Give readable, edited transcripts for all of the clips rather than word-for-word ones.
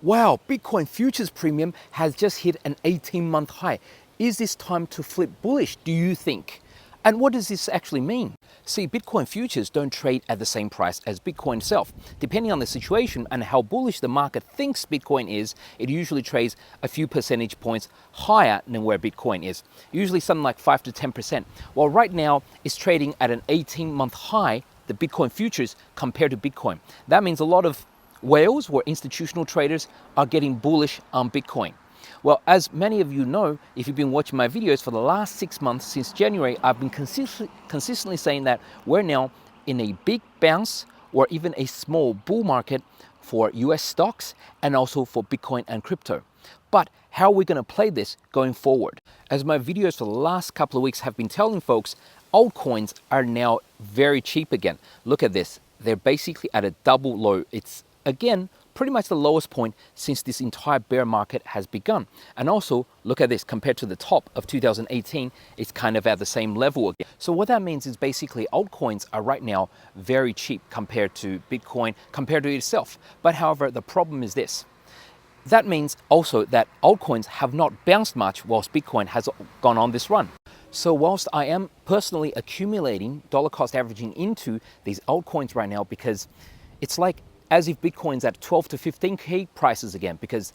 Wow, Bitcoin futures premium has just hit an 18-month high. Is this time to flip bullish, do you think? And what does this actually mean? See, Bitcoin futures don't trade at the same price as Bitcoin itself. Depending on the situation and how bullish the market thinks Bitcoin is, it usually trades a few percentage points higher than where Bitcoin is, usually something like 5 to 10%. Well, right now it's trading at an 18-month high, the Bitcoin futures, compared to Bitcoin. That means a lot of whales, where institutional traders are getting bullish on Bitcoin. Well, as many of you know, if you've been watching my videos for the last 6 months since January, I've been consistently saying that we're now in a big bounce or even a small bull market for US stocks and also for Bitcoin and crypto. But how are we going to play this going forward? As my videos for the last couple of weeks have been telling folks, altcoins are now very cheap again. Look at this. They're basically at a double low. It's again pretty much the lowest point since this entire bear market has begun. And also, look at this, compared to the top of 2018, it's kind of at the same level again. So what that means is basically altcoins are right now very cheap compared to Bitcoin, compared to itself. But however, the problem is this. That means also that altcoins have not bounced much whilst Bitcoin has gone on this run. So whilst I am personally accumulating dollar cost averaging into these altcoins right now, because it's like as if Bitcoin's at 12 to 15K prices again, because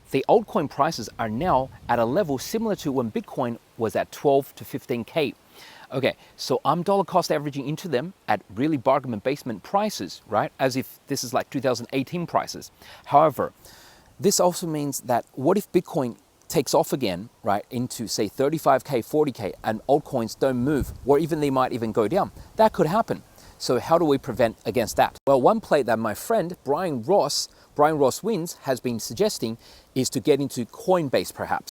the altcoin prices are now at a level similar to when Bitcoin was at 12 to 15K. Okay, so I'm dollar cost averaging into them at really bargain basement prices, right? As if this is like 2018 prices. However, this also means that what if Bitcoin takes off again, right, into say 35K, 40K, and altcoins don't move, or even they might even go down? That could happen. So how do we prevent against that? Well, one play that my friend Brian Ross Wins has been suggesting is to get into Coinbase perhaps.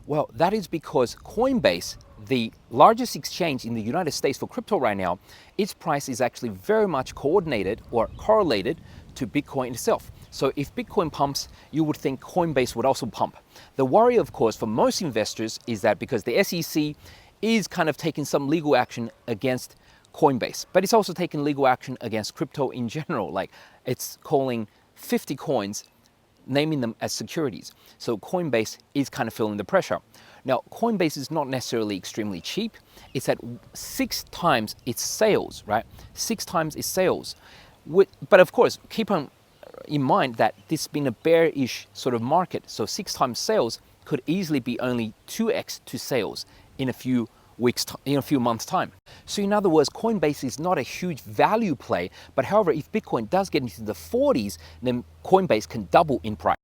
Well, that is because Coinbase, the largest exchange in the United States for crypto right now, its price is actually very much coordinated or correlated to Bitcoin itself. So if Bitcoin pumps, you would think Coinbase would also pump. The worry, of course, for most investors is that because the SEC is kind of taking some legal action against Coinbase, but it's also taking legal action against crypto in general. Like it's calling 50 coins, naming them as securities. So Coinbase is kind of feeling the pressure. Now, Coinbase is not necessarily extremely cheap. It's at 6 times its sales, right? 6 times its sales. But of course, keep on in mind that this has been a bearish sort of market. So 6 times sales could easily be only 2x to sales in a few months time. So in other words, Coinbase is not a huge value play, but however, if Bitcoin does get into the 40s, then Coinbase can double in price.